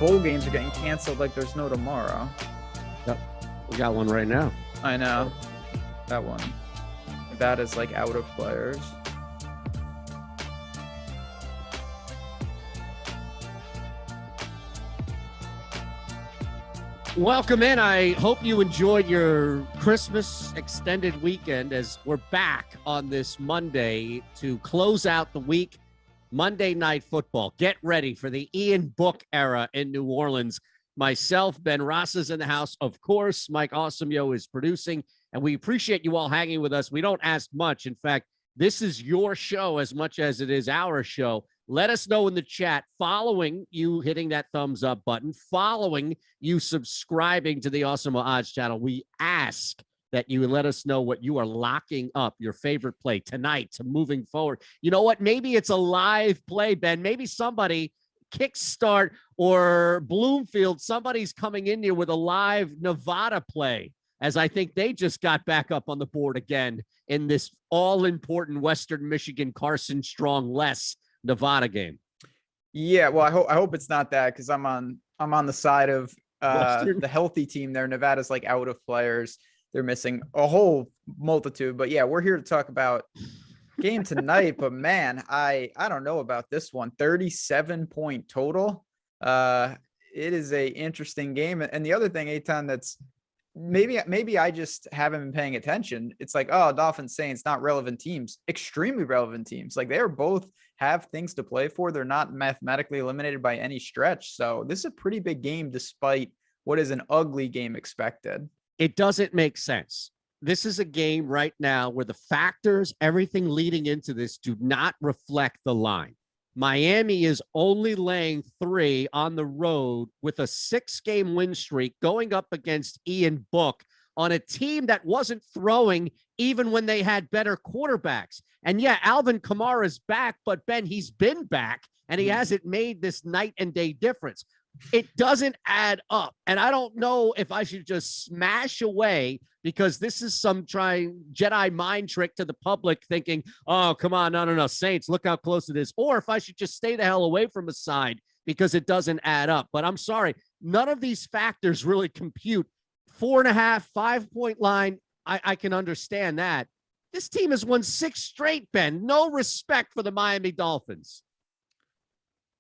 bowl games are getting canceled like there's no tomorrow. Yep. We got one right now. I know. That one. That is like out of players. Welcome in. I hope you enjoyed your Christmas extended weekend as we're back on this Monday to close out the week. Monday Night Football. Get ready for the Ian Book era in New Orleans. Myself, Ben Ross is in the house. Of course, Mike Awesemo is producing, and we appreciate you all hanging with us. We don't ask much. In fact, this is your show as much as it is our show. Let us know in the chat, following you hitting that thumbs up button, following you subscribing to the Awesemo Odds channel. We ask that you let us know what you are locking up, your favorite play tonight to moving forward. You know what? Maybe it's a live play, Ben. Maybe somebody, Kickstart or Bloomfield, somebody's coming in here with a live Nevada play, as I think they just got back up on the board again in this all-important Western Michigan Carson Strong less Nevada game. Yeah, well, I hope it's not that, because I'm on the side of the healthy team there. Nevada's like out of players. They're missing a whole multitude. But yeah, we're here to talk about game tonight. But man, I don't know about this one. 37-point total. It is a interesting game. And the other thing, Eitan, that's maybe I just haven't been paying attention. It's like, oh, Dolphins, Saints, not relevant teams, extremely relevant teams. Like, they are both have things to play for. They're not mathematically eliminated by any stretch. So this is a pretty big game, despite what is an ugly game expected. It doesn't make sense. This is a game right now where the factors, everything leading into this, do not reflect the line. Miami is only laying 3 on the road with a 6-game win streak going up against Ian Book on a team that wasn't throwing even when they had better quarterbacks. And yeah, Alvin Kamara is back, but Ben, he's been back and he hasn't made this night and day difference. It doesn't add up. And I don't know if I should just smash away, because this is some Jedi mind trick to the public thinking, oh, come on, no, Saints, look how close it is. Or if I should just stay the hell away from a side because it doesn't add up. But I'm sorry, none of these factors really compute. 4.5, 5-point line, I can understand that. This team has won 6 straight, Ben. No respect for the Miami Dolphins.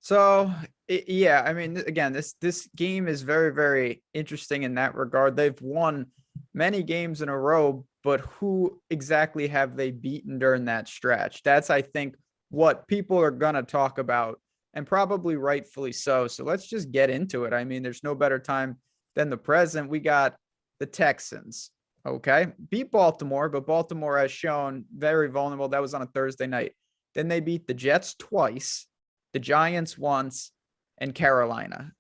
So, yeah, I mean, again, this game is very, very interesting in that regard. They've won many games in a row, but who exactly have they beaten during that stretch? That's, I think, what people are going to talk about, and probably rightfully so. So let's just get into it. I mean, there's no better time than the present. We got the Texans, okay? Beat Baltimore, but Baltimore has shown very vulnerable. That was on a Thursday night. Then they beat the Jets twice, the Giants once, and Carolina.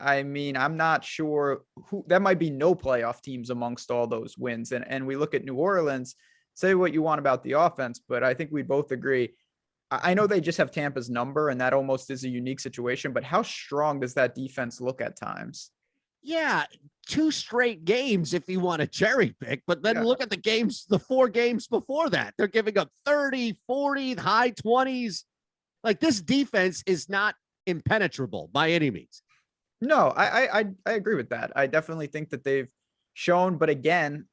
I mean, I'm not sure who that might be. No playoff teams amongst all those wins. And we look at New Orleans, say what you want about the offense, but I think we both agree. I know they just have Tampa's number, and that almost is a unique situation, but how strong does that defense look at times? Yeah, 2 straight games if you want to cherry pick, but then look at the games, the 4 games before that. They're giving up 30, 40, high 20s. Like, this defense is not impenetrable by any means. No, I agree with that. I definitely think that they've shown, but again,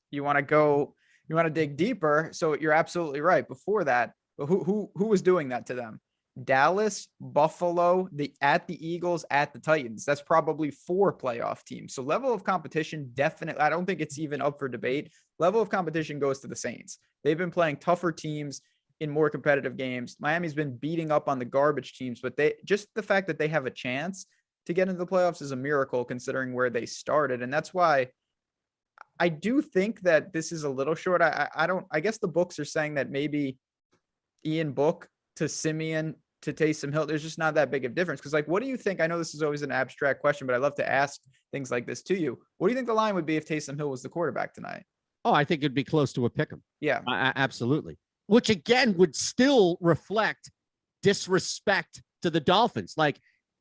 you want to dig deeper. So you're absolutely right. Before that, but who was doing that to them? Dallas, Buffalo, at the Eagles, at the Titans. That's probably 4 playoff teams. So level of competition, definitely, I don't think it's even up for debate. Level of competition goes to the Saints. They've been playing tougher teams in more competitive games. Miami's been beating up on the garbage teams, but just the fact that they have a chance to get into the playoffs is a miracle considering where they started. And that's why I do think that this is a little short. I guess the books are saying that maybe Ian Book to Simeon to Taysom Hill, there's just not that big of difference. Because, like, what do you think? I know this is always an abstract question, but I love to ask things like this to you. What do you think the line would be if Taysom Hill was the quarterback tonight? Oh, I think it'd be close to a pick 'em. Yeah, absolutely. Which again would still reflect disrespect to the Dolphins. Like,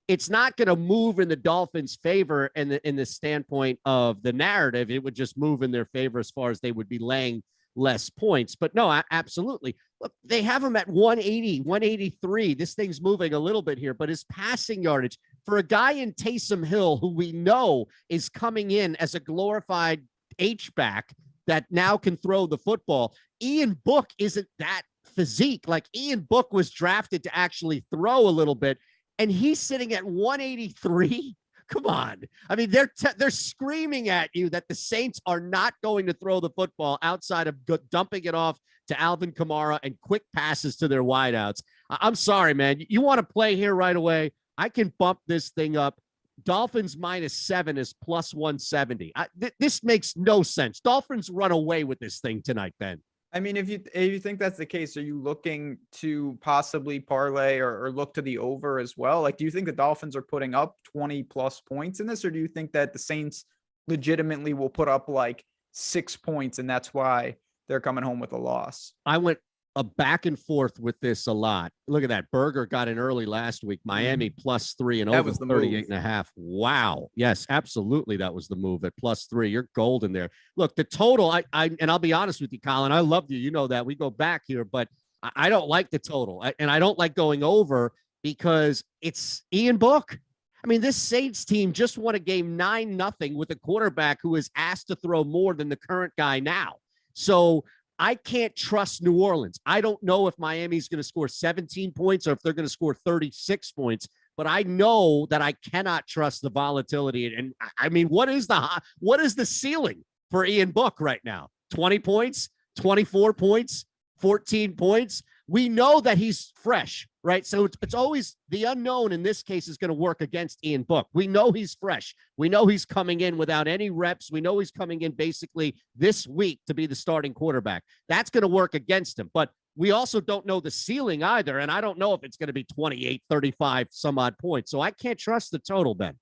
it's not going to move in the Dolphins' favor in the standpoint of the narrative. It would just move in their favor as far as they would be laying less points. But no, absolutely. Look, they have him at 180, 183. This thing's moving a little bit here, but his passing yardage, for a guy in Taysom Hill, who we know is coming in as a glorified H-back that now can throw the football. Ian Book isn't that physique. Like, Ian Book was drafted to actually throw a little bit, and he's sitting at 183. Come on. I mean, they're screaming at you that the Saints are not going to throw the football outside of dumping it off to Alvin Kamara and quick passes to their wideouts. I'm sorry, man. You want to play here right away? I can bump this thing up. Dolphins -7 is plus 170. This makes no sense. Dolphins run away with this thing tonight, Ben. I mean, if you think that's the case, are you looking to possibly parlay or look to the over as well? Like, do you think the Dolphins are putting up 20 plus points in this, or do you think that the Saints legitimately will put up like 6 points and that's why they're coming home with a loss? I went a back and forth with this a lot. Look at that. Berger got in early last week. Miami +3 and over 38.5. Wow. Yes, absolutely. That was the move at +3. You're golden there. Look, the total, and I'll be honest with you, Colin, I love you. You know that. We go back here, but I don't like the total. And I don't like going over because it's Ian Book. I mean, this Saints team just won a game 9-0 with a quarterback who is asked to throw more than the current guy now. So I can't trust New Orleans. I don't know if Miami's going to score 17 points or if they're going to score 36 points, but I know that I cannot trust the volatility. And I mean, what is the ceiling for Ian Book right now? 20 points, 24 points, 14 points. We know that he's fresh, right? So it's always the unknown in this case is going to work against Ian Book. We know he's fresh. We know he's coming in without any reps. We know he's coming in basically this week to be the starting quarterback. That's going to work against him. But we also don't know the ceiling either. And I don't know if it's going to be 28, 35, some odd points. So I can't trust the total, Ben.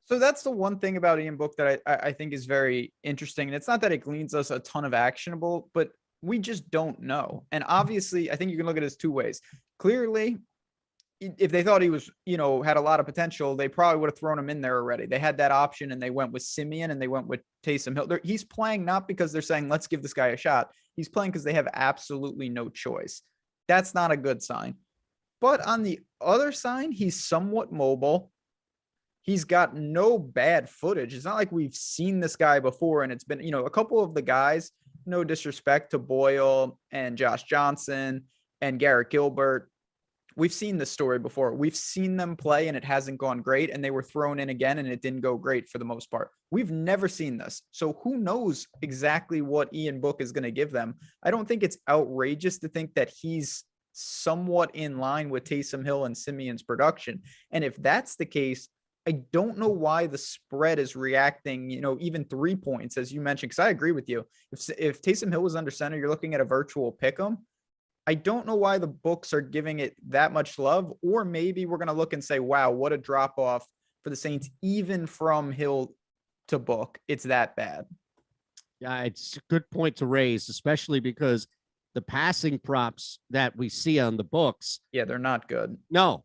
So that's the one thing about Ian Book that I think is very interesting. And it's not that it gleans us a ton of actionable, but we just don't know. And obviously, I think you can look at this two ways. Clearly, if they thought he was, had a lot of potential, they probably would have thrown him in there already. They had that option and they went with Simeon and they went with Taysom Hill. He's playing not because they're saying, let's give this guy a shot. He's playing because they have absolutely no choice. That's not a good sign. But on the other side, he's somewhat mobile. He's got no bad footage. It's not like we've seen this guy before and it's been, a couple of the guys, no disrespect to Boyle and Josh Johnson and Garrett Gilbert. We've seen this story before. We've seen them play and it hasn't gone great, and they were thrown in again and it didn't go great for the most part. We've never seen this. So who knows exactly what Ian Book is going to give them. I don't think it's outrageous to think that he's somewhat in line with Taysom Hill and Simeon's production. And if that's the case, I don't know why the spread is reacting, even 3 points, as you mentioned, because I agree with you. If Taysom Hill was under center, you're looking at a virtual pick 'em. I don't know why the books are giving it that much love, or maybe we're going to look and say, wow, what a drop off for the Saints, even from Hill to Book. It's that bad. Yeah, it's a good point to raise, especially because the passing props that we see on the books. Yeah, they're not good. No.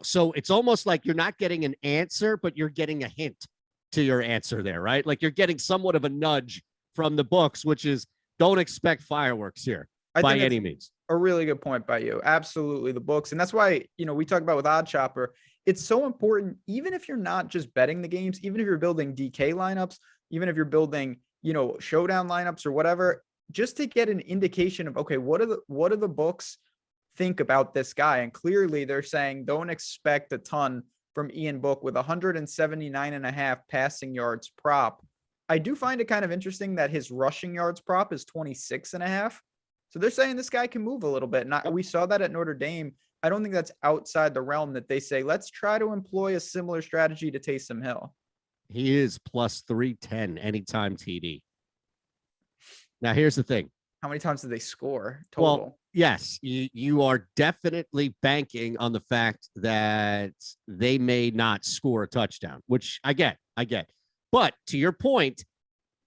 So it's almost like you're not getting an answer, but you're getting a hint to your answer there, right? Like you're getting somewhat of a nudge from the books, which is don't expect fireworks here by any means. A really good point by you. Absolutely. The books. And that's why, we talk about with Odd Chopper, it's so important, even if you're not just betting the games, even if you're building DK lineups, even if you're building, showdown lineups or whatever, just to get an indication of, okay, what are the books think about this guy? And clearly they're saying don't expect a ton from Ian Book with 179.5 passing yards prop. I do find it kind of interesting that his rushing yards prop is 26.5. So they're saying this guy can move a little bit. And we saw that at Notre Dame. I don't think that's outside the realm that they say, let's try to employ a similar strategy to Taysom Hill. He is plus 310 anytime TD. Now, here's the thing. How many times did they score total? Well, yes, you are definitely banking on the fact that they may not score a touchdown, which I get. But to your point,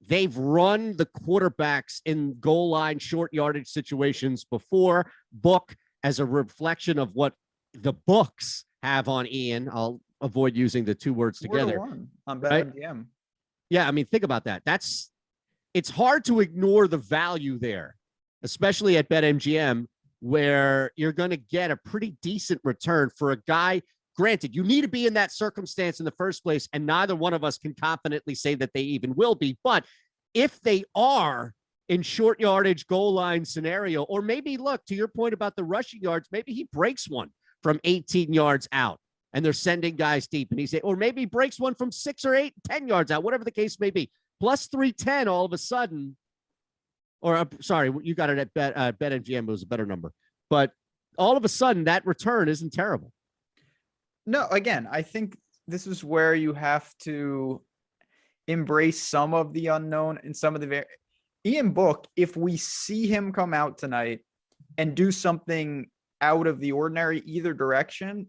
they've run the quarterbacks in goal line, short yardage situations before. Book, as a reflection of what the books have on Ian, I'll avoid using the two words together. On BetMGM. Right? Yeah, I mean, think about that. It's hard to ignore the value there, especially at BetMGM, where you're going to get a pretty decent return for a guy granted, you need to be in that circumstance in the first place, and neither one of us can confidently say that they even will be. But if they are in short yardage goal line scenario, or maybe look to your point about the rushing yards, maybe he breaks one from 18 yards out and they're sending guys deep, and or maybe he breaks one from 6 or 8, 10 yards out, whatever the case may be. Plus 310 all of a sudden, or sorry, you got it at BetMGM. It was a better number, but all of a sudden that return isn't terrible. No, again, I think this is where you have to embrace some of the unknown and some of the Ian Book. If we see him come out tonight and do something out of the ordinary either direction,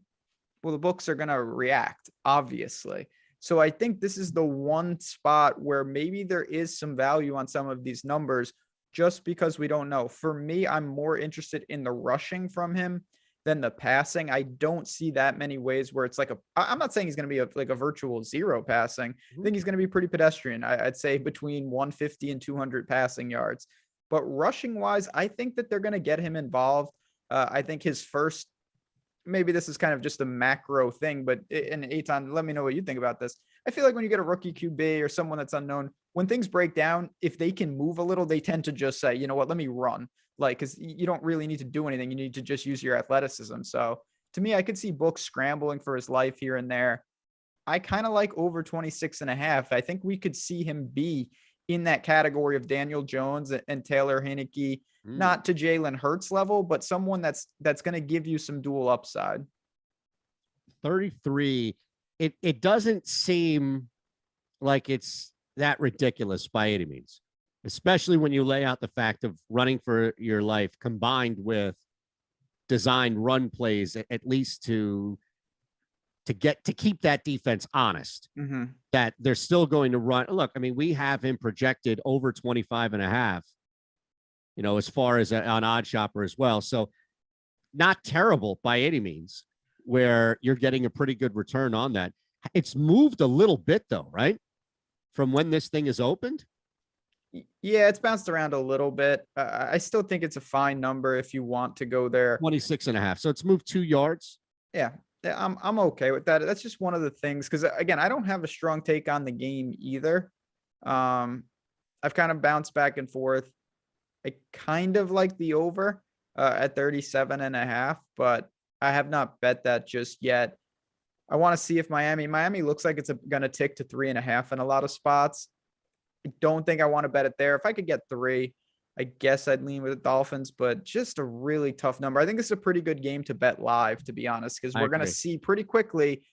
well, the books are going to react, obviously. So I think this is the one spot where maybe there is some value on some of these numbers just because we don't know. For me, I'm more interested in the rushing from him than the passing. I don't see that many ways where it's like I'm not saying he's going to be like a virtual zero passing. I think he's going to be pretty pedestrian. I'd say between 150 and 200 passing yards. But rushing wise, I think that they're going to get him involved. I think his first, maybe this is kind of just a macro thing, but Eitan, let me know what you think about this. I feel like when you get a rookie QB or someone that's unknown, when things break down, if they can move a little, they tend to just say, you know what, let me run. Like, because you don't really need to do anything. You need to just use your athleticism. So to me, I could see Book scrambling for his life here and there. I kind of like over 26.5. I think we could see him be in that category of Daniel Jones and Taylor Heinicke, not to Jalen Hurts level, but someone that's going to give you some dual upside. 33. It doesn't seem like it's that ridiculous by any means, especially when you lay out the fact of running for your life combined with designed run plays, at least to keep that defense honest, that they're still going to run. Look, I mean, we have him projected over 25.5, as far as on Odd Shopper as well. So not terrible by any means, where you're getting a pretty good return on that. It's moved a little bit though, right? From when this thing is opened. Yeah, it's bounced around a little bit. I still think it's a fine number if you want to go there. 26.5. So it's moved 2 yards. Yeah, I'm okay with that. That's just one of the things, because again, I don't have a strong take on the game either. I've kind of bounced back and forth. I kind of like the over at 37.5, but I have not bet that just yet. I want to see if Miami looks like it's going to tick to 3.5 in a lot of spots. I don't think I want to bet it there. If I could get 3, I guess I'd lean with the Dolphins, but just a really tough number. I think this is a pretty good game to bet live, to be honest, because we're going to see pretty quickly,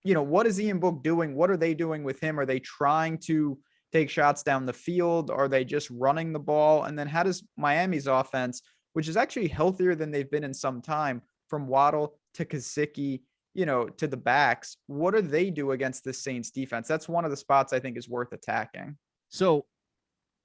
what is Ian Book doing? What are they doing with him? Are they trying to take shots down the field? Are they just running the ball? And then how does Miami's offense, which is actually healthier than they've been in some time, from Waddle to Gesicki, to the backs, what do they do against the Saints defense? That's one of the spots I think is worth attacking. So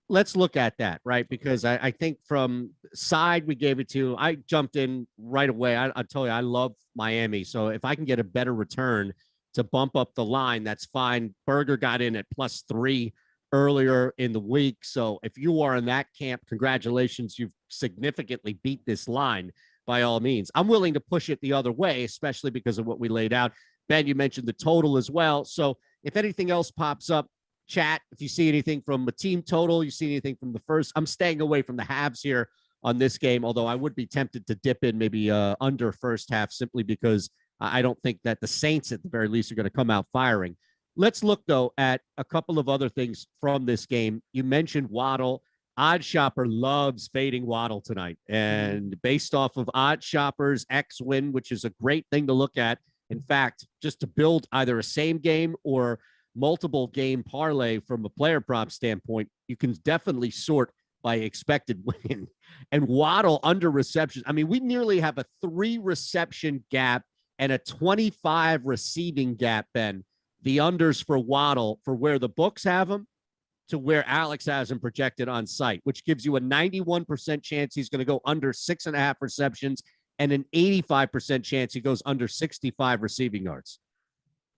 let's look at that, right? Because I think from side we gave it to, I jumped in right away. I tell you, I love Miami. So if I can get a better return to bump up the line, that's fine. Berger got in at +3 earlier in the week. So if you are in that camp, congratulations, you've significantly beat this line. By all means, I'm willing to push it the other way, especially because of what we laid out. Ben, you mentioned the total as well. So if anything else pops up, chat, if you see anything from a team total, you see anything from the first, I'm staying away from the halves here on this game, although I would be tempted to dip in maybe under first half, simply because I don't think that the Saints at the very least are going to come out firing. Let's look though at a couple of other things from this game. You mentioned Waddle. Odd Shopper loves fading Waddle tonight. And based off of Odd Shopper's X win, which is a great thing to look at. In fact, just to build either a same game or multiple game parlay from a player prop standpoint, you can definitely sort by expected win. And Waddle under reception. I mean, we nearly have a 3 reception gap and a 25 receiving gap, Ben. The unders for Waddle, for where the books have them to where Alex has him projected on site, which gives you a 91% chance he's going to go under 6.5 receptions and an 85% chance he goes under 65 receiving yards.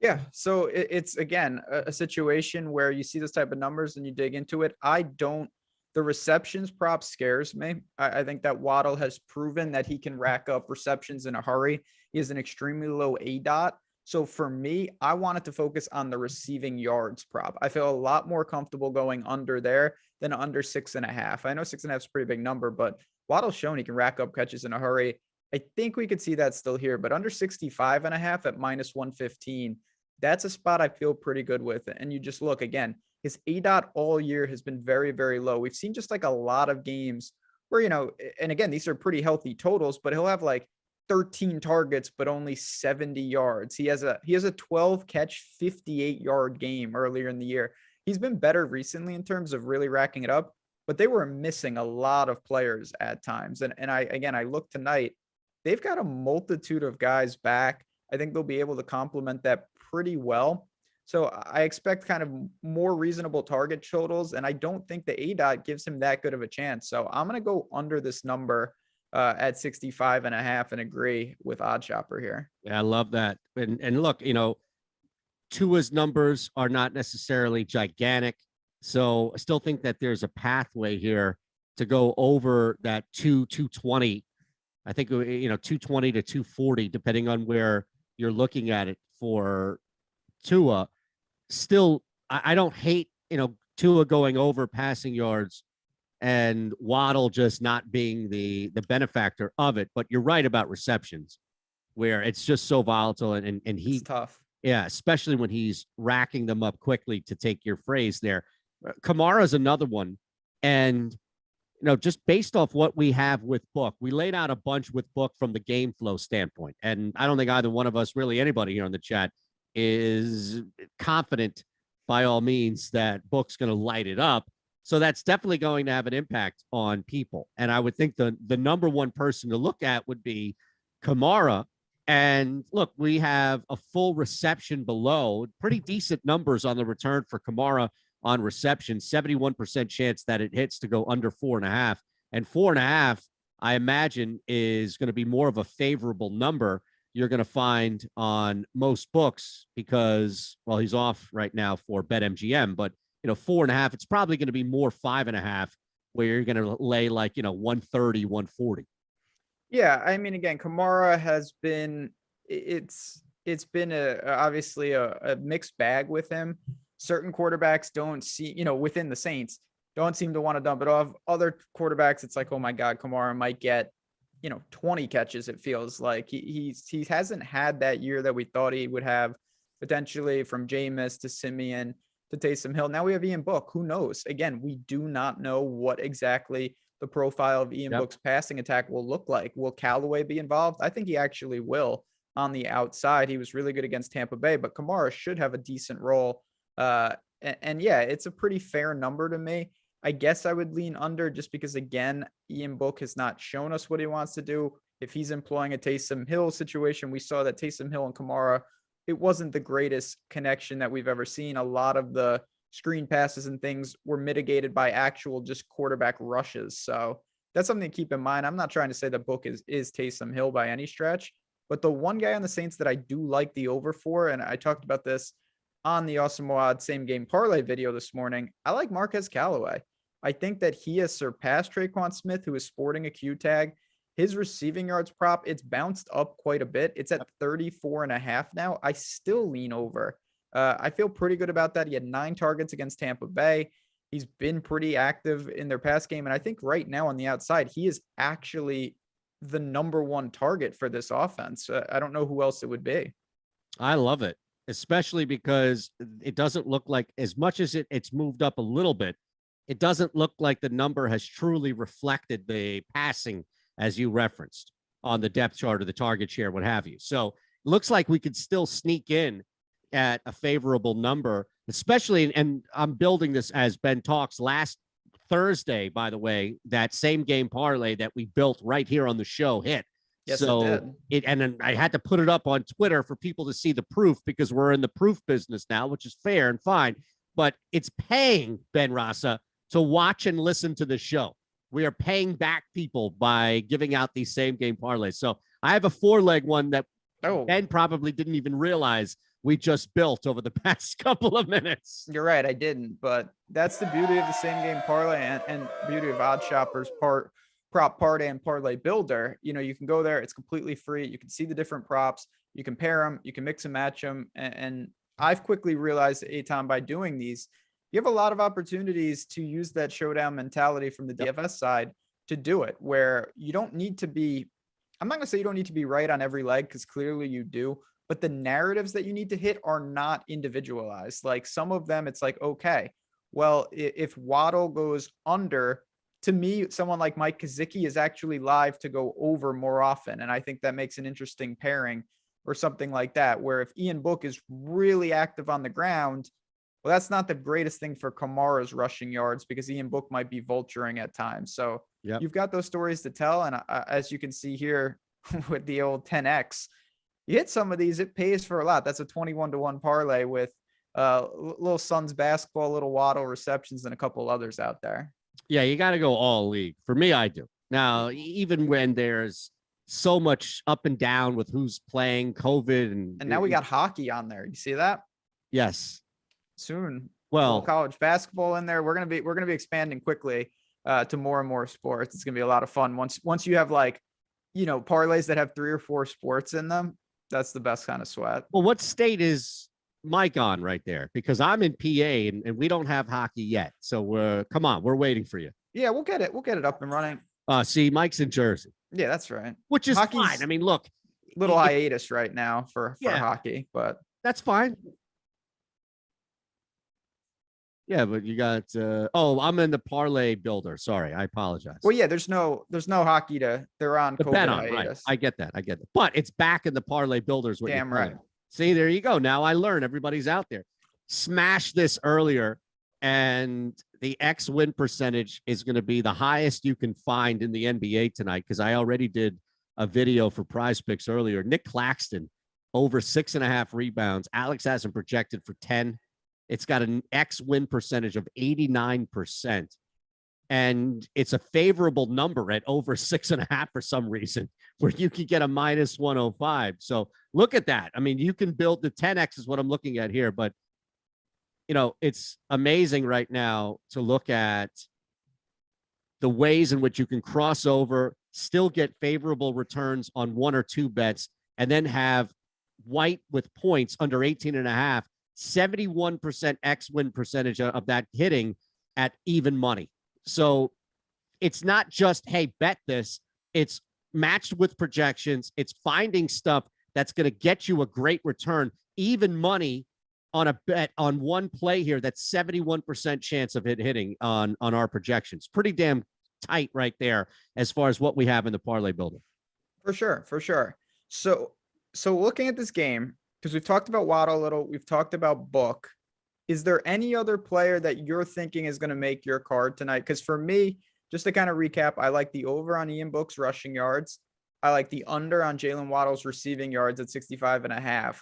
Yeah. So it's again, a situation where you see this type of numbers and you dig into it. I don't The receptions prop scares me. I think that Waddle has proven that he can rack up receptions in a hurry. He has an extremely low ADOT. So for me, I wanted to focus on the receiving yards prop. I feel a lot more comfortable going under there than under 6.5. I know 6.5 is a pretty big number, but Waddle's shown he can rack up catches in a hurry. I think we could see that still here, but under 65.5 at -115, that's a spot I feel pretty good with. And you just look again, his ADOT all year has been very, very low. We've seen just like a lot of games where, and again, these are pretty healthy totals, but he'll have like 13 targets, but only 70 yards. He has a 12 catch, 58-yard game earlier in the year. He's been better recently in terms of really racking it up, but they were missing a lot of players at times. And I look tonight, they've got a multitude of guys back. I think they'll be able to complement that pretty well. So I expect kind of more reasonable target totals, and I don't think the ADOT gives him that good of a chance. So I'm going to go under this number at 65.5 and agree with OddsShopper here. Yeah, I love that. And look, Tua's numbers are not necessarily gigantic. So I still think that there's a pathway here to go over that 220. I think, 220 to 240, depending on where you're looking at it for Tua. Still, I don't hate, Tua going over passing yards and Waddle just not being the benefactor of it. But you're right about receptions, where it's just so volatile and he's tough. Yeah, especially when he's racking them up quickly, to take your phrase there. Kamara is another one. And, just based off what we have with Book, we laid out a bunch with Book from the game flow standpoint. And I don't think either one of us, really anybody here in the chat, is confident by all means that Book's going to light it up. So that's definitely going to have an impact on people. And I would think the number one person to look at would be Kamara. And look, we have a full reception below, pretty decent numbers on the return for Kamara on reception, 71% chance that it hits to go under 4.5. And 4.5, I imagine, is going to be more of a favorable number you're going to find on most books because, well, he's off right now for BetMGM, but 4.5, it's probably going to be more 5.5, where you're going to lay like 130, 140. Yeah, I mean, again, Kamara has been it's been obviously a mixed bag with him. Certain quarterbacks don't see, within the Saints, don't seem to want to dump it off. Other quarterbacks, it's like, oh my God, Kamara might get 20 catches. It feels like he hasn't had that year that we thought he would have, potentially from Jameis to Simeon to Taysom Hill. Now we have Ian Book. Who knows? Again, we do not know what exactly the profile of Ian Book's passing attack will look like. Will Callaway be involved? I think he actually will on the outside. He was really good against Tampa Bay, but Kamara should have a decent role. And yeah, it's a pretty fair number to me. I guess I would lean under just because, again, Ian Book has not shown us what he wants to do. If he's employing a Taysom Hill situation, we saw that Taysom Hill and Kamara, it wasn't the greatest connection that we've ever seen. A lot of the screen passes and things were mitigated by actual just quarterback rushes. So that's something to keep in mind. I'm not trying to say the Book is Taysom Hill by any stretch, but the one guy on the Saints that I do like the over for, and I talked about this on the Awesemo Odds same game parlay video this morning, I like Marquez Callaway. I think that he has surpassed Traquan Smith, who is sporting a Q tag. His receiving yards prop, it's bounced up quite a bit. It's at 34.5 now. I still lean over. I feel pretty good about that. He had 9 targets against Tampa Bay. He's been pretty active in their pass game. And I think right now on the outside, he is actually the number one target for this offense. I don't know who else it would be. I love it, especially because it doesn't look like, as much as it's moved up a little bit, it doesn't look like the number has truly reflected the passing, as you referenced, on the depth chart or the target share, what have you. So it looks like we could still sneak in at a favorable number, especially, and I'm building this as Ben talks last Thursday, by the way, that same game parlay that we built right here on the show hit. Yes, so and then I had to put it up on Twitter for people to see the proof, because we're in the proof business now, which is fair and fine, but it's paying Ben Rasa to watch and listen to the show. We are paying back people by giving out these same game parlays. So I have a 4-leg one that Ben probably didn't even realize we just built over the past couple of minutes. You're right, I didn't, but that's the beauty of the same game parlay and beauty of Odd Shoppers prop parlay and parlay builder. You know, you can go there, it's completely free. You can see the different props, you can pair them, you can mix and match them. And I've quickly realized, Aton, by doing these, you have a lot of opportunities to use that showdown mentality from the DFS side to do it, where you don't need to be, I'm not gonna say you don't need to be right on every leg, because clearly you do, but the narratives that you need to hit are not individualized. Like some of them, it's like, okay, well, if Waddle goes under, to me, someone like Mike Kazicki is actually live to go over more often. And I think that makes an interesting pairing or something like that, where if Ian Book is really active on the ground, well, that's not the greatest thing for Kamara's rushing yards, because Ian Book might be vulturing at times. So you've got those stories to tell. And as you can see here with the old 10X, you hit some of these, it pays for a lot. That's a 21-1 parlay with little Suns basketball, little Waddle receptions, and a couple others out there. Yeah, you got to go all league. For me, I do. Now, even when there's so much up and down with who's playing, COVID, and now we got hockey on there. You see that? Yes. Soon. Well, college basketball in there. We're gonna be expanding quickly to more and more sports. It's gonna be a lot of fun once you have, like, you know, parlays that have 3 or 4 sports in them. That's the best kind of sweat. Well, what state is Mike on right there? Because I'm in PA and we don't have hockey yet. So come on, we're waiting for you. Yeah, we'll get it up and running. See, Mike's in Jersey. Yeah, that's right. Which is fine. I mean, look, little hiatus right now for hockey, but that's fine. Yeah, but you got I'm in the parlay builder. Sorry, I apologize. Well, yeah, there's no hockey they're on COVID bet on, hiatus. Right. I get that. But it's back in the parlay builders. Damn right. See, there you go. Now I learn everybody's out there. Smash this earlier, and the X win percentage is going to be the highest you can find in the NBA tonight, because I already did a video for Prize Picks earlier. Nick Claxton over 6.5 rebounds. Alex has him projected for 10. It's got an X win percentage of 89%. And it's a favorable number at over 6.5 for some reason, where you can get a minus 105. So look at that. I mean, you can build the 10X is what I'm looking at here, but you know, it's amazing right now to look at the ways in which you can cross over, still get favorable returns on 1 or 2 bets, and then have white with points under 18.5, 71% X win percentage of that hitting at even money. So it's not just, hey, bet this. It's matched with projections. It's finding stuff that's going to get you a great return, even money on a bet on one play here. That's 71% chance of hitting on our projections. Pretty damn tight right there as far as what we have in the parlay builder. For sure. So looking at this game, because we've talked about Waddle a little, we've talked about Book. Is there any other player that you're thinking is going to make your card tonight? Because for me, just to kind of recap, I like the over on Ian Book's rushing yards. I like the under on Jalen Waddle's receiving yards at 65.5.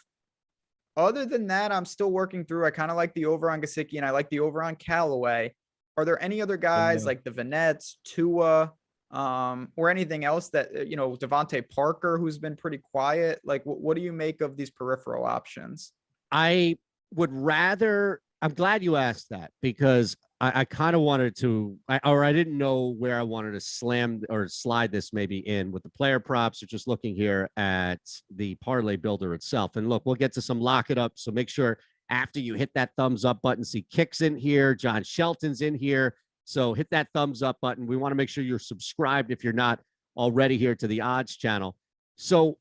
Other than that, I'm still working through. I kind of like the over on Gesicki, and I like the over on Callaway. Are there any other guys like the Vanets, Tua, or anything else that, you know, Devontae Parker, who's been pretty quiet? Like, what do you make of these peripheral options? I would rather, I'm glad you asked that, because I kind of wanted to, I didn't know where I wanted to slam or slide this maybe in with the player props, or just looking here at the parlay builder itself. And look, we'll get to some lock it up. So make sure after you hit that thumbs up button, see Kick's in here, John Shelton's in here. So hit that thumbs up button. We want to make sure you're subscribed if you're not already here to the odds channel. So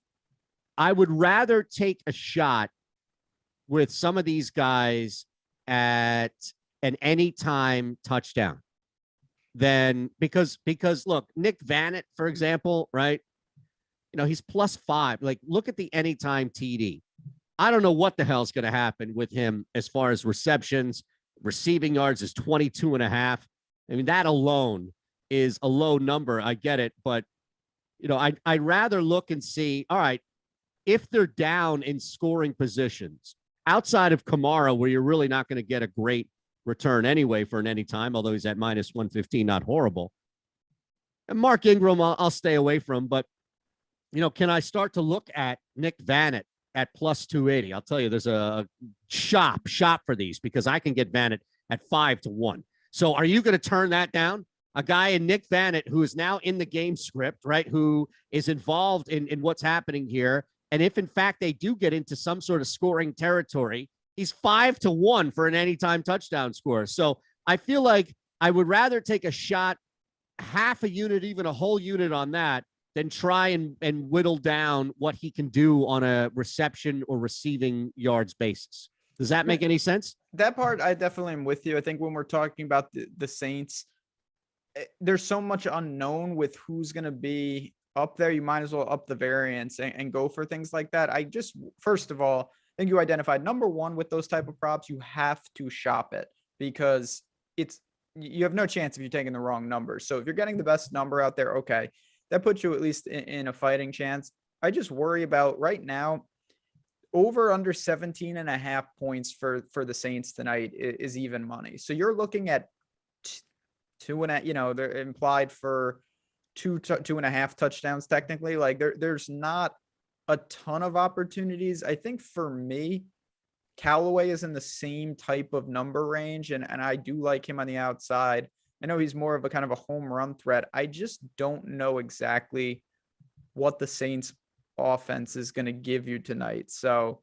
I would rather take a shot with some of these guys at an anytime touchdown than because look, Nick Vanett, for example, right? You know, he's +5. Like, look at the anytime TD. I don't know what the hell's going to happen with him as far as receptions. Receiving yards is 22.5. I mean, that alone is a low number. I get it. But, you know, I'd rather look and see, all right, if they're down in scoring positions outside of Kamara, where you're really not going to get a great return anyway for an anytime, although he's at -115, not horrible. And Mark Ingram, I'll stay away from. But, you know, can I start to look at Nick Vanett at plus 280. I'll tell you, there's a shop for these because I can get Vanett at 5-1. So are you going to turn that down? A guy in Nick Vanett who is now in the game script, right? Who is involved in what's happening here. And if in fact they do get into some sort of scoring territory, he's 5-1 for an anytime touchdown score. So I feel like I would rather take a shot, half a unit, even a whole unit on that, than try and whittle down what he can do on a reception or receiving yards basis. Does that make any sense? That part, I definitely am with you. I think when we're talking about the Saints, there's so much unknown with who's going to be up there. You might as well up the variance and go for things like that. First of all, I think you identified number one with those type of props, you have to shop it because you have no chance if you're taking the wrong number. So if you're getting the best number out there, okay, that puts you at least in a fighting chance. I just worry about right now, over under 17.5 points for the Saints tonight is even money. So you're looking at 2.5, they're implied for 2.5 touchdowns technically. Like there's not a ton of opportunities. I think for me, Callaway is in the same type of number range, and I do like him on the outside. I know he's more of a kind of a home run threat. I just don't know exactly what the Saints offense is going to give you tonight. So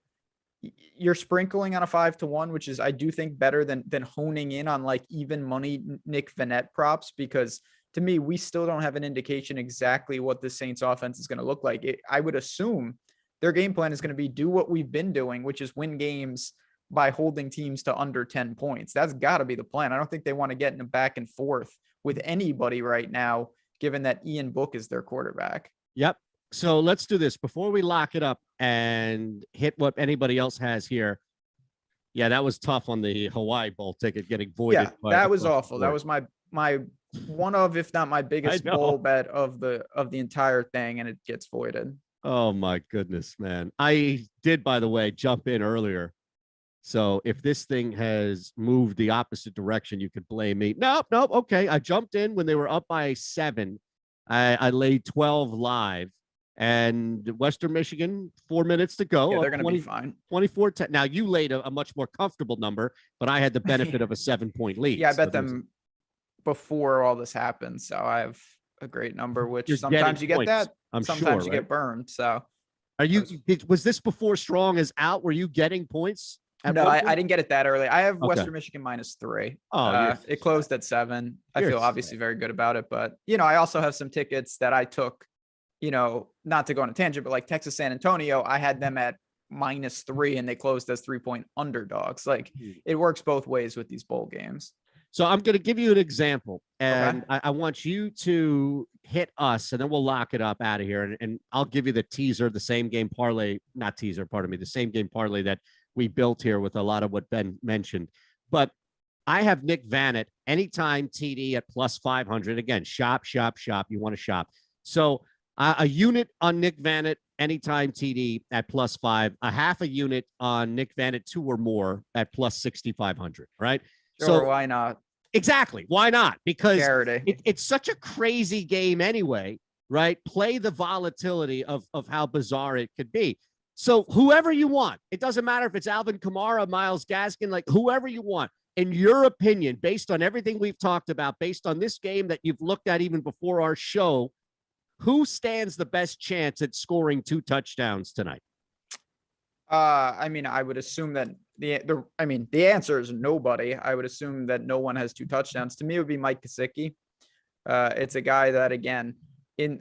you're sprinkling on a 5-1, which is, I do think, better than honing in on like even money Nick Vanett props, because to me, we still don't have an indication exactly what the Saints offense is going to look like. I would assume their game plan is going to be do what we've been doing, which is win games by holding teams to under 10 points. That's got to be the plan. I don't think they want to get in a back and forth with anybody right now, given that Ian Book is their quarterback. Yep. So let's do this before we lock it up and hit what anybody else has here. Yeah, that was tough on the Hawaii Bowl ticket getting voided. Yeah, that was awful. That was my one of, if not my biggest bowl bet of the entire thing, and it gets voided. Oh my goodness, man. I did, by the way, jump in earlier. So if this thing has moved the opposite direction, you could blame me. Nope. Okay. I jumped in when they were up by 7. I laid 12 live, and Western Michigan, 4 minutes to go. Yeah, they're going to be fine. 24-10. Now you laid a much more comfortable number, but I had the benefit of a 7-point lead. Yeah, I bet them before all this happened. So I have a great number, which sometimes you get that. Sometimes you get burned. So was this before Strong is out? Were you getting points? No, I didn't get it that early. I have Western Michigan -3. Oh, it closed at 7. I feel obviously very good about it, but I also have some tickets that I took, not to go on a tangent, but like Texas San Antonio, I had them at -3 and they closed as 3-point underdogs. Like it works both ways with these bowl games. So I'm going to give you an example, and okay. I want you to hit us, and then we'll lock it up out of here. And I'll give you the teaser, the same game parlay, not teaser, pardon me, the same game parlay that we built here with a lot of what Ben mentioned. But I have Nick Vanett, anytime TD at +500. Again, shop. You want to shop. So a unit on Nick Vanett, anytime TD at +5, a half a unit on Nick Vanett, 2 or more at +6,500, right? Sure, so why not? Exactly. Why not? Because it's such a crazy game anyway, right? Play the volatility of how bizarre it could be. So whoever you want, it doesn't matter if it's Alvin Kamara, Myles Gaskin, like whoever you want, in your opinion, based on everything we've talked about, based on this game that you've looked at even before our show, who stands the best chance at scoring 2 touchdowns tonight? I would assume that the answer is nobody. I would assume that no one has 2 touchdowns. To me, it would be Mike Gesicki. It's a guy that, again,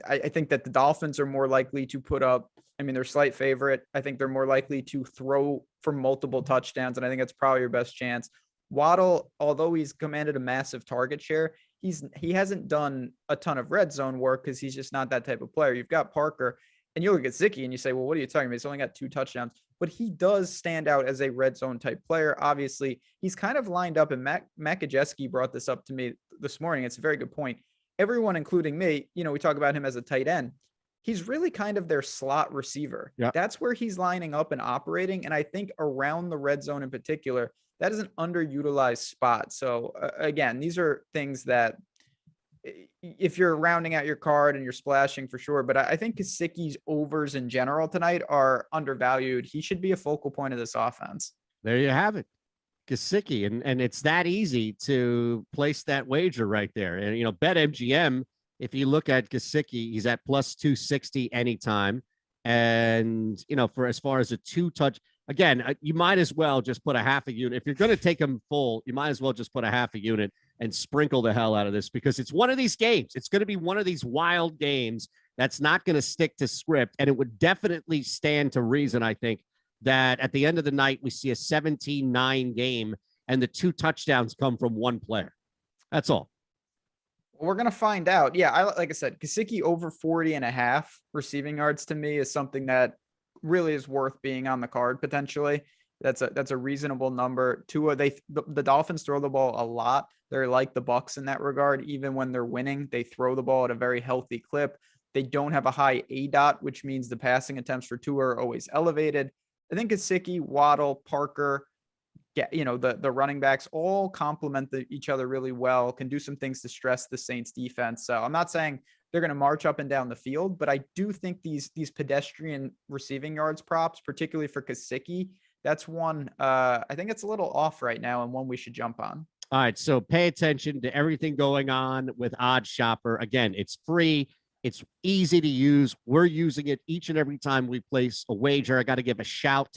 I think that the Dolphins are more likely to put up. They're slight favorite. I think they're more likely to throw for multiple touchdowns, and I think that's probably your best chance. Waddle, although he's commanded a massive target share, he hasn't done a ton of red zone work because he's just not that type of player. You've got Parker, and you look at Gesicki and you say, well, what are you talking about? He's only got 2 touchdowns. But he does stand out as a red zone type player. Obviously, he's kind of lined up, and Matt Kajeski brought this up to me this morning. It's a very good point. Everyone, including me, we talk about him as a tight end. He's really kind of their slot receiver. Yeah. That's where he's lining up and operating. And I think around the red zone in particular, that is an underutilized spot. So again, these are things that if you're rounding out your card and you're splashing for sure. But I think Gesicki's overs in general tonight are undervalued. He should be a focal point of this offense. There you have it. Gesicki. And it's that easy to place that wager right there. And, BetMGM, if you look at Gesicki, he's at plus 260 anytime. And, for as far as a two-touch, again, you might as well just put a half a unit. If you're going to take him full, you might as well just put a half a unit and sprinkle the hell out of this, because it's one of these games. It's going to be one of these wild games that's not going to stick to script. And it would definitely stand to reason, I think, that at the end of the night, we see a 17-9 game and the 2 touchdowns come from one player. That's all. We're going to find out. Yeah, like I said, Gesicki over 40.5 receiving yards to me is something that really is worth being on the card potentially. That's a reasonable number. Tua, the Dolphins throw the ball a lot. They're like the Bucs in that regard. Even when they're winning, they throw the ball at a very healthy clip. They don't have a high ADOT, which means the passing attempts for Tua are always elevated. I think Gesicki, Waddle, Parker, the running backs all complement each other really well, can do some things to stress the Saints defense. So I'm not saying they're going to march up and down the field, but I do think these pedestrian receiving yards props, particularly for Gesicki, that's one, I think it's a little off right now and one we should jump on. All right. So pay attention to everything going on with Odds Shopper. Again, it's free. It's easy to use. We're using it each and every time we place a wager. I got to give a shout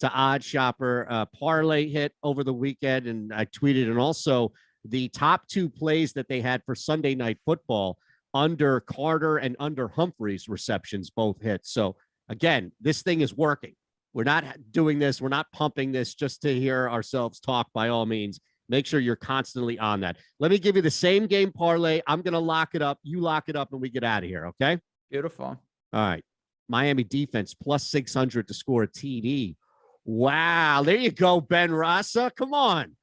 to Odds Shopper. Parlay hit over the weekend, and I tweeted, and also the top 2 plays that they had for Sunday Night Football under Carter and under Humphreys receptions both hit. So again, this thing is working. We're not doing this. We're not pumping this just to hear ourselves talk. By all means, make sure you're constantly on that. Let me give you the same game parlay. I'm going to lock it up. You lock it up and we get out of here. Okay. Beautiful. All right. Miami defense plus 600 to score a TD. Wow. There you go, Ben Rasa. Come on.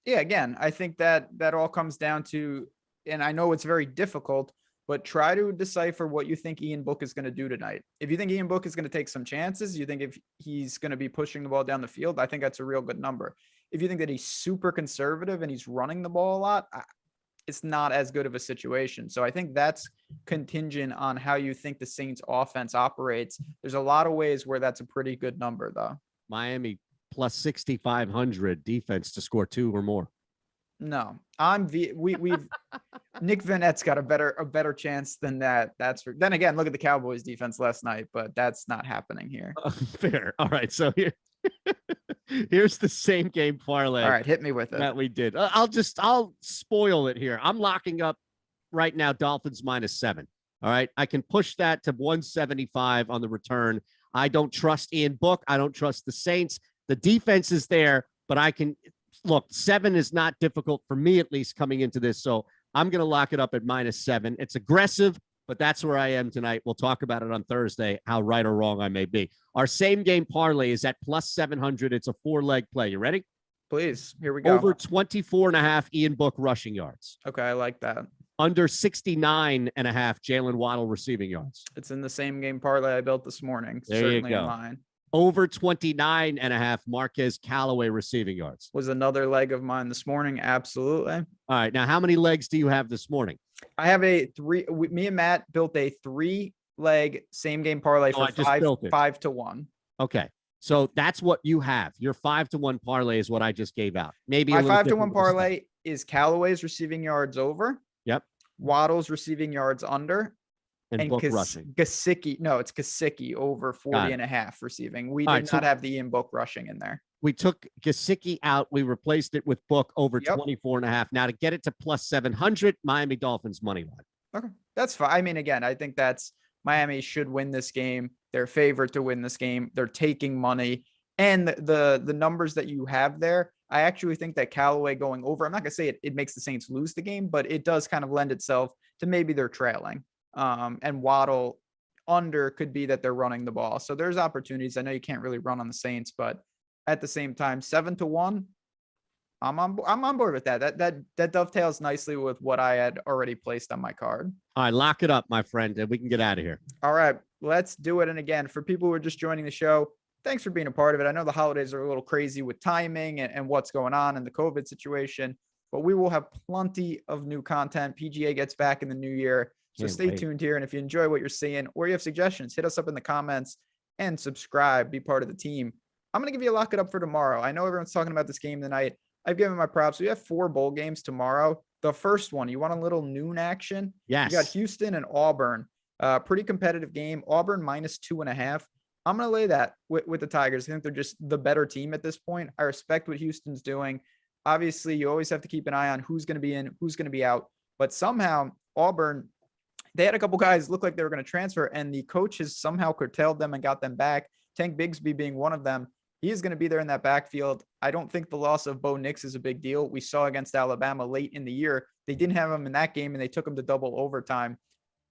Yeah. Again, I think that all comes down to, and I know it's very difficult, but try to decipher what you think Ian Book is going to do tonight. If you think Ian Book is going to take some chances, you think if he's going to be pushing the ball down the field, I think that's a real good number. If you think that he's super conservative and he's running the ball a lot, it's not as good of a situation. So I think that's contingent on how you think the Saints offense operates. There's a lot of ways where that's a pretty good number though. Miami plus 6,500 defense to score 2 or more. No, we've Nick Vanette's got a better chance than that. Then again, look at the Cowboys defense last night, but that's not happening here. Fair. All right. So here's the same game parlay. All right. Hit me with it. That we did. I'll spoil it here. I'm locking up right now. Dolphins -7. All right. I can push that to 175 on the return. I don't trust Ian Book. I don't trust the Saints. The defense is there, but I can look, 7 is not difficult for me, at least coming into this. So I'm going to lock it up at -7. It's aggressive, but that's where I am tonight. We'll talk about it on Thursday, how right or wrong I may be. Our same game parlay is at plus 700. It's a 4-leg play. You ready? Please. Here we go. Over 24.5 Ian Book rushing yards. Okay. I like that. Under 69.5 Jalen Waddle receiving yards. It's in the same game parlay I built this morning. There Certainly you go. In line. Over 29.5 Marquez Callaway receiving yards. Was another leg of mine this morning. Absolutely. All right. Now, how many legs do you have this morning? I have me and Matt built a 3-leg same game parlay for 5 to 1. Okay. So that's what you have. Your 5 to 1 parlay is what I just gave out. Maybe my 5 to 1 parlay is Callaway's receiving yards over. Yep. Waddle's receiving yards under. And Book rushing. Gesicki. No, it's Gesicki over 40.5 receiving. We did not have the Ian Book rushing in there. We took Gesicki out. We replaced it with Book over 24.5. Now to get it to plus 700, Miami Dolphins money line. Okay. That's fine. I mean, again, I think that's Miami should win this game. They're favored to win this game. They're taking money. And the numbers that you have there, I actually think that Callaway going over, I'm not going to say it makes the Saints lose the game, but it does kind of lend itself to maybe they're trailing. And Waddle under could be that they're running the ball. So there's opportunities. I know you can't really run on the Saints, but at the same time, 7 to 1, I'm on board with that. That dovetails nicely with what I had already placed on my card. All right, lock it up, my friend, and we can get out of here. All right, let's do it. And again, for people who are just joining the show, thanks for being a part of it. I know the holidays are a little crazy with timing and what's going on in the COVID situation. but we will have plenty of new content. PGA gets back in the new year. So Can't stay wait. tuned here. And if you enjoy what you're seeing or you have suggestions, hit us up in the comments and subscribe, be part of the team. I'm going to give you a lock it up for tomorrow. I know everyone's talking about this game tonight. I've given my props. We have 4 bowl games tomorrow. The first one, you want a little noon action? Yes. You got Houston and Auburn. Pretty competitive game. Auburn -2.5. I'm going to lay that with the Tigers. I think they're just the better team at this point. I respect what Houston's doing. Obviously, you always have to keep an eye on who's going to be in, who's going to be out. But somehow, Auburn, they had a couple guys look like they were going to transfer, and the coach has somehow curtailed them and got them back. Tank Bigsby being one of them. He is going to be there in that backfield. I don't think the loss of Bo Nix is a big deal. We saw against Alabama late in the year. They didn't have him in that game, and they took him to double overtime.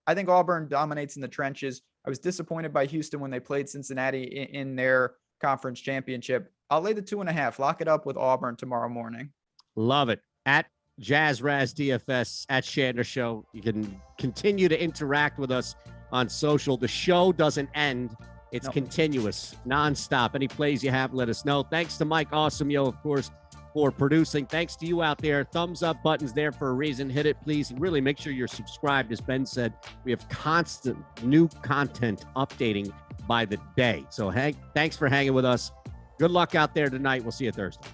I think Auburn dominates in the trenches. I was disappointed by Houston when they played Cincinnati in their conference championship. I'll lay the 2.5. Lock it up with Auburn tomorrow morning. Love it. At JazzRaz DFS, at Shandler Show. You can continue to interact with us on social. The show doesn't end. It's continuous, nonstop. Any plays you have, let us know. Thanks to Mike Awesemo, of course, for producing. Thanks to you out there. Thumbs up buttons there for a reason. Hit it, please. And really make sure you're subscribed. As Ben said, we have constant new content updating by the day. So thanks for hanging with us. Good luck out there tonight. We'll see you Thursday.